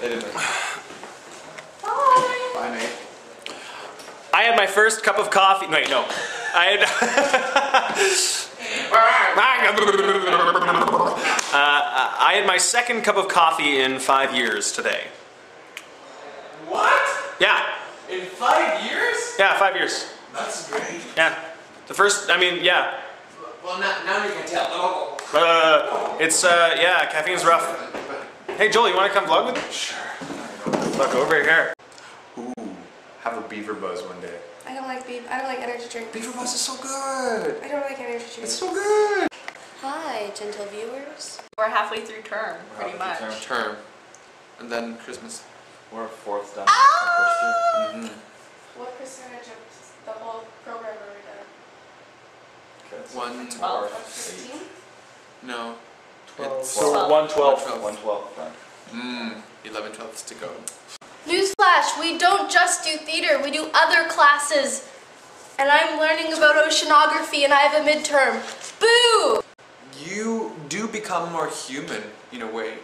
They didn't. Bye. Bye, Nate. I had my first cup of coffee. Wait, no. I had my second cup of coffee in 5 years today. What? Yeah. In 5 years? Yeah, 5 years. That's great. Yeah. The first, I mean, yeah. Well, now you can tell. Yeah, caffeine's rough. Hey, Joel, you want to come vlog with me? Sure. Look, over here. Ooh, have a beaver buzz one day. I don't like energy drinks. Beaver buzz is so good. I don't like energy drinks. It's so good. Hi, gentle viewers. We're halfway through term, pretty much. Term. And then Christmas. We're fourth done. Mm-hmm. What percentage of the whole program are we done? 12. 15? No. 12. It's So 112. 112 done. 11/12 to go. Newsflash, we don't just do theater, we do other classes. And I'm learning about oceanography and I have a midterm. Boo! You do become more human in a way.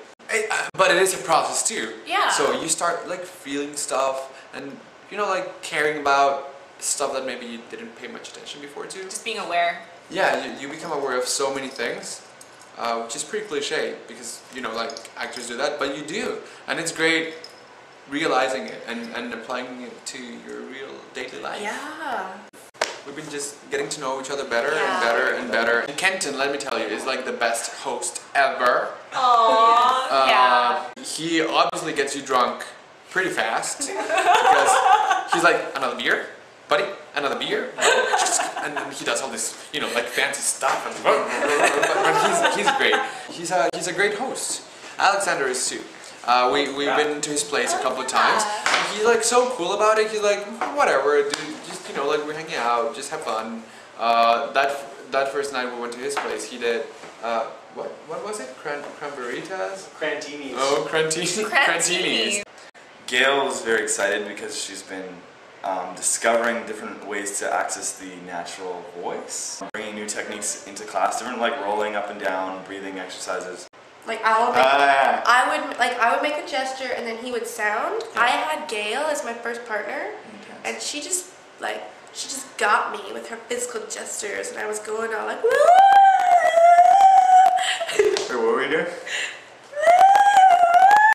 But it is a process too. Yeah. So you start like feeling stuff and like caring about stuff that maybe you didn't pay much attention before to. Just being aware. Yeah, you become aware of so many things, which is pretty cliche because like actors do that, but you do, and it's great realizing it and applying it to your real daily life. Yeah. We've been just getting to know each other better Yeah. and better and better. And Kenton, let me tell you, is like the best host ever. Aww. Yeah. He obviously gets you drunk pretty fast because he's like, another beer, buddy, another beer, and he does all this, like fancy stuff. But he's great. He's a great host. Alexander is too. We've been to his place a couple of times. And he's like so cool about it. He's like, whatever, dude, just like we're hanging out, just have fun. That first night we went to his place, he did what was it? Cranberritas? Crantinis. Oh, Crantini. Gail was very excited because she's been discovering different ways to access the natural voice, bringing new techniques into class, different like rolling up and down, breathing exercises. Like I would make a gesture and then he would sound. Yeah. I had Gail as my first partner, and she just got me with her physical gestures, and I was going all like, woo! Wait, what were you doing?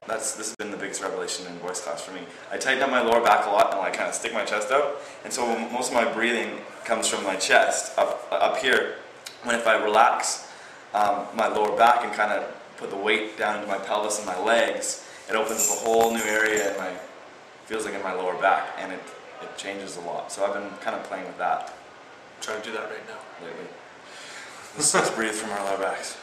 This has been the biggest revelation in voice class for me. I tighten up my lower back a lot and like kind of stick my chest out, and so most of my breathing comes from my chest up here. When if I relax my lower back and kind of put the weight down into my pelvis and my legs, it opens up a whole new area in feels like in my lower back, and it changes a lot. So I've been kind of playing with that. I'm trying to do that right now. Lately. Let's breathe from our lower backs.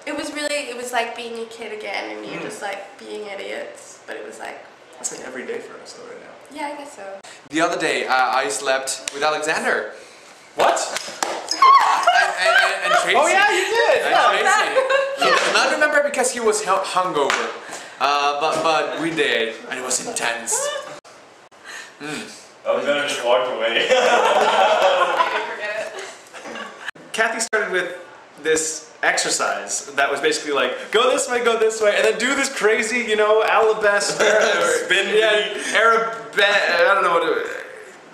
It was like being a kid again, and you're just like being idiots, but it was like... That's like every day for us though right now. Yeah, I guess so. The other day, I slept with Alexander. What? And Tracy. Oh yeah, you did! And Tracy. And I remember because he was hungover. But we did, and it was intense. I was gonna just walk away. Forget it. Kathy started with this exercise that was basically like, go this way, and then do this crazy, arabesque, spin, I don't know what it,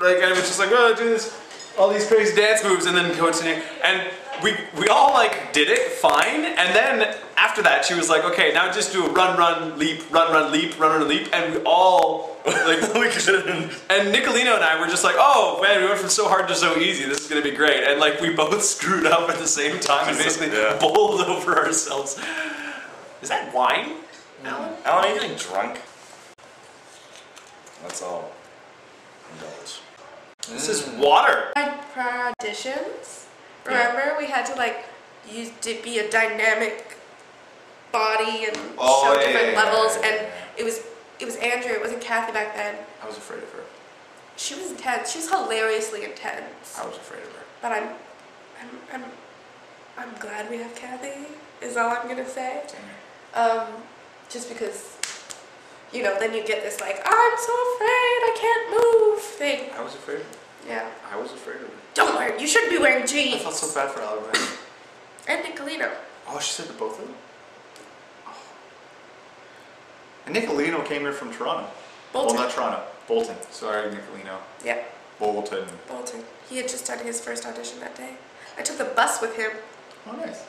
like, and it was just like, oh, do this, all these crazy dance moves, and then continue, and we all like did it fine, and then after that she was like, okay, now just do a run, leap, run, leap, and we all like, and Nicolino and I were just like, oh man, we went from so hard to so easy, this is gonna be great, and like we both screwed up at the same time and basically bowled over ourselves. Is that wine, Alan? Alan, are you getting drunk? That's all. Indulge. This is water. For our auditions, remember we had to like be a dynamic body and show different levels, and it was Andrew, it wasn't Kathy back then. I was afraid of her. She was intense. She was hilariously intense. I was afraid of her. But I'm glad we have Kathy, is all I'm gonna say. Just because, then you get this like, I'm so afraid, I can't move thing. I was afraid of her. Yeah. I was afraid of her. Don't worry, you shouldn't be wearing jeans. I felt so bad for Alexander. And Nicolino. Oh, she said to both of them? And Nicolino came in from Toronto. Bolton. Well, not Toronto. Bolton. Sorry, Nicolino. Yeah, Bolton. Bolton. He had just done his first audition that day. I took the bus with him. Oh, nice.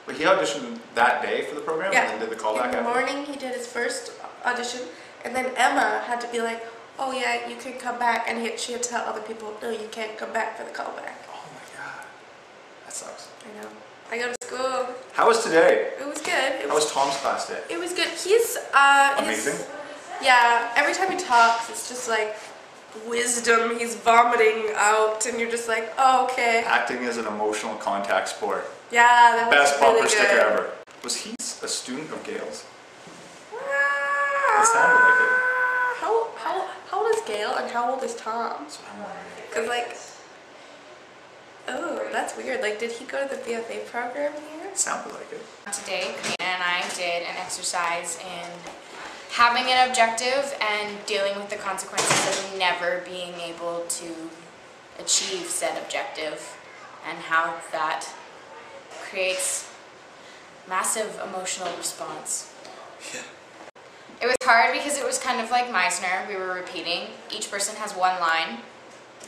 But he auditioned that day for the program Yeah. and then did the callback In the after? morning, he did his first audition, and then Emma had to be like, "Oh yeah, you can come back," and she had to tell other people, "No, you can't come back for the callback." Oh my god. That sucks. I know. I go to school. How was today? It was good. How was Tom's class day? It was good. He's Amazing? Yeah. Every time he talks, it's just like wisdom. He's vomiting out, and you're just like, "Oh, okay." Acting is an emotional contact sport. Yeah, that was Best really bumper good. sticker ever. Was he a student of Gail's? It sounded like it. How old is Gail and how old is Tom? That's what I'm wondering. Cause like, oh, that's weird. Like, did he go to the BFA program here? It sounded like it. Today, Karina and I did an exercise in having an objective and dealing with the consequences of never being able to achieve said objective, and how that creates massive emotional response. Yeah. It was hard because it was kind of like Meisner. We were repeating. Each person has one line.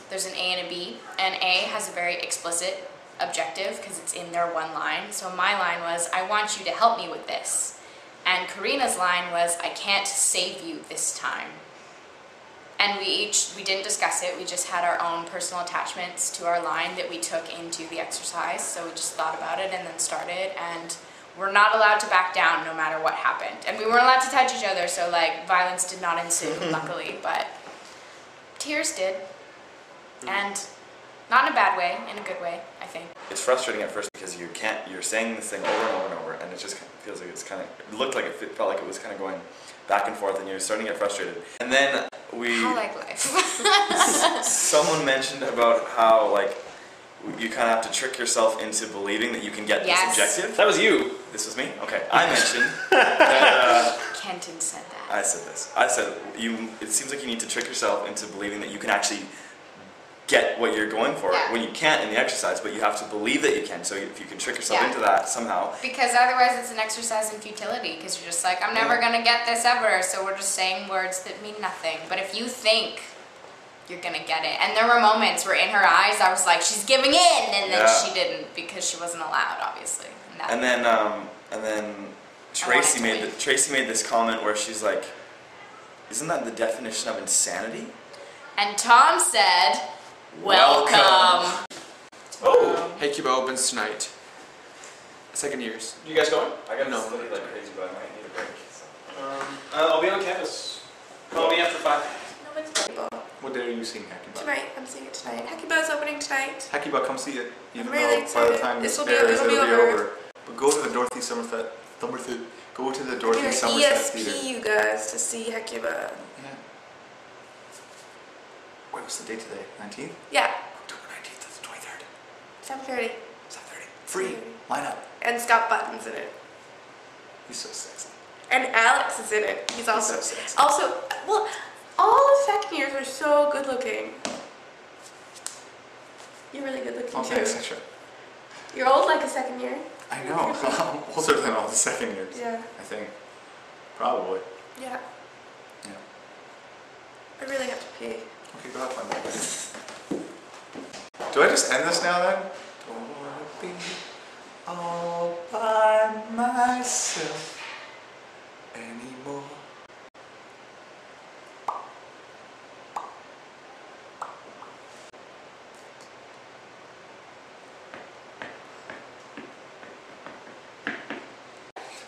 There's an A and a B, and A has a very explicit objective because it's in their one line. So my line was, "I want you to help me with this." And Karina's line was, "I can't save you this time." And we didn't discuss it, we just had our own personal attachments to our line that we took into the exercise. So we just thought about it and then started, and we're not allowed to back down no matter what happened. And we weren't allowed to touch each other, so like violence did not ensue, luckily, but tears did. And not in a bad way, in a good way, I think. It's frustrating at first because you're saying this thing over and over and over, and it just feels like it felt like it was kind of going back and forth, and you're starting to get frustrated. And then How like life. someone mentioned about how like you kind of have to trick yourself into believing that you can get Yes. this objective. That was you. This was me? Okay. I mentioned that Kenton said that. I said this. I said it seems like you need to trick yourself into believing that you can actually get what you're going for Yeah. when you can't in the exercise, but you have to believe that you can. So if you can trick yourself Yeah. into that somehow. Because otherwise it's an exercise in futility, because you're just like, I'm never gonna get this ever, so we're just saying words that mean nothing. But if you think you're gonna get it, and there were moments where in her eyes I was like, she's giving in, and then Yeah. she didn't, because she wasn't allowed, obviously. And then Tracy made this comment where she's like, "Isn't that the definition of insanity?" And Tom said, welcome. Oh! Hey Cuba opens tonight. Second years. You guys going? I gotta No. study like crazy, but I might need a break. So. I'll be on campus. Call me after 5. No, it's Hakiba. What day are you seeing Hakiba? Tonight, I'm seeing it tonight. Hakiba's opening tonight. Hakiba, come see it. Even I'm really though by the excited. time This this will be- airs, it'll be it'll be over. over. But go to the Dorothy Somerset. Go to the Dorothy You're Somerset ESP, Theater. you guys, to see Hakiba. Yeah. Wait, what's the date today? 19th? Yeah, October 19th. That's the 23rd. 7:30. 7:30. Free. Line up. And Scott Button's in it. He's so sexy. And Alex is in it. He's also so sexy. well, all the second years are so good looking. You're really good looking Oh, too. thanks, extra. You're old like a second year. I know. I'm older than all the second years. Yeah. I think. Probably. Yeah. Yeah. I really have to pee. Okay, go have fun. Do I just end this now then? Don't wanna be all by myself anymore.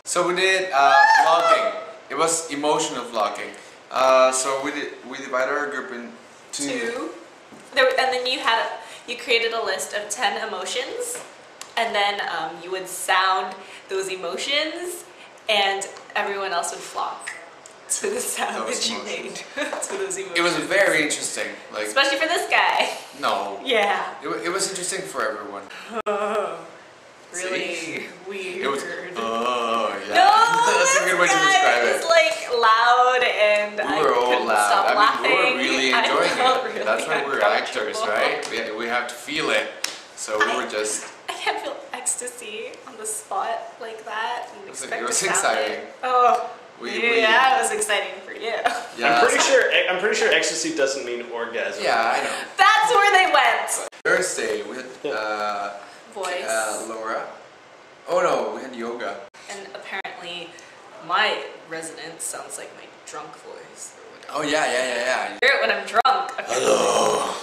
So we did vlogging. It was emotional vlogging. So we divided our group into Two. And then you created a list of 10 emotions, and then you would sound those emotions, and everyone else would flock to the sound Those that you emotions. made to those emotions. It was very interesting. Like Especially for this guy. no, Yeah. it was interesting for everyone. Really See? weird. It was oh yeah. No, That's a good way to describe It it. was like loud, and We were I all couldn't loud. stop I laughing. mean, we were really I enjoying felt it. really That's why we're actors, uncomfortable. right? We have to feel it. So we were just. I can't feel ecstasy on the spot like that. And It was expect to sound exciting. it. Oh, We yeah, it was exciting for you. Yeah. I'm pretty sure ecstasy doesn't mean orgasm. Yeah, I know. That's where they went. Thursday we had Voice. Laura. Oh no, we had yoga. And apparently, my resident sounds like my drunk voice. Oh yeah. I hear it when I'm drunk. Hello,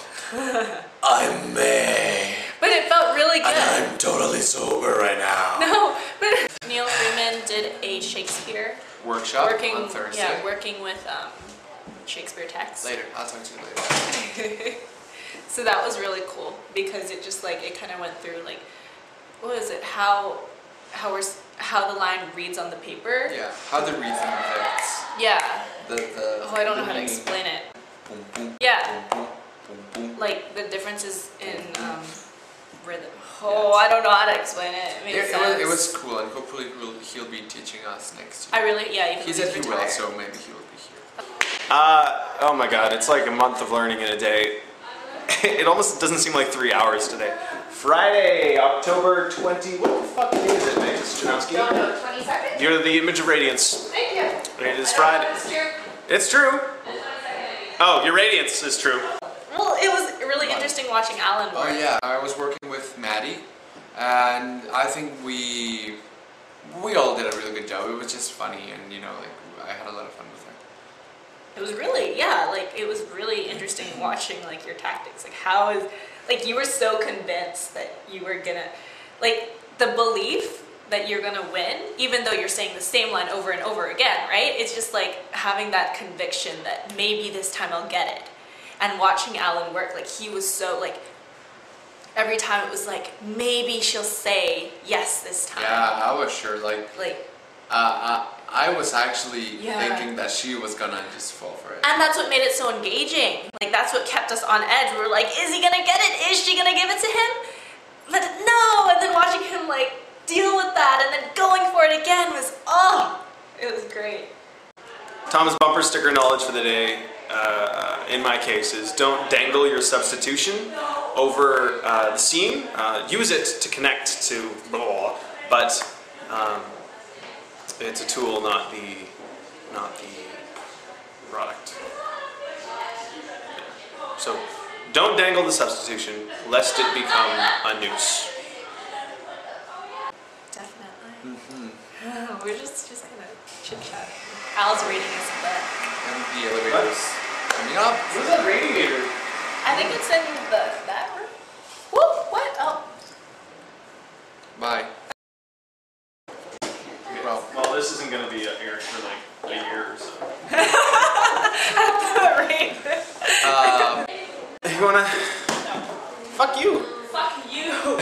I'm May. But it felt really good. And I'm totally sober right now. No, but Neil Freeman did a Shakespeare Workshop working on Thursday. Yeah, working with Shakespeare text. Later, I'll talk to you later. So that was really cool because it just like it kind of went through like what is it how the line reads on the paper. Yeah, how the rhythm affects. Yeah. Oh, I don't know how to explain it. Boom, boom, Yeah. boom, boom, boom, boom. Like the differences in rhythm. Oh, I don't know how to explain it. It made sense. It was cool, and hopefully he'll be teaching us next year. Even He though said he's he will, retired. so maybe he will be here. Oh my god, it's like a month of learning in a day. It almost doesn't seem like 3 hours today. Friday, October 20. What the fuck day is it, Meg? Janowski? 22nd? You're the image of radiance. Thank you. It is Friday. It's true. Oh, your radiance is true. Well, it was really interesting watching Alen work. Oh yeah, I was working with Maddie, and I think we all did a really good job. It was just funny, and I had a lot of fun with her. It was really, it was really interesting watching like your tactics. You were so convinced that you were gonna, the belief that you're gonna win, even though you're saying the same line over and over again, right? It's just like having that conviction that maybe this time I'll get it. And watching Alen work, he was so every time it was maybe she'll say yes this time. Yeah, I was sure. I was actually thinking that she was gonna just fall for it. And that's what made it so engaging. That's what kept us on edge. We were like, is he gonna get it? Is she gonna give it to him? But no! And then watching him deal with that and then going for it again was, it was great. Tom's bumper sticker knowledge for the day, in my case, is don't dangle your substitution over the scene. Use it to connect to blah, but it's a tool, not the product. So don't dangle the substitution, lest it become a noose. Definitely. We're just kind of chit-chatting. Al's reading his book. And the elevator's coming up. Where's that radiator? I think it's in that room. Whoop! What? Oh. Bye. Well, this isn't going to be aired for a year or so. You wanna? Fuck you. Fuck you.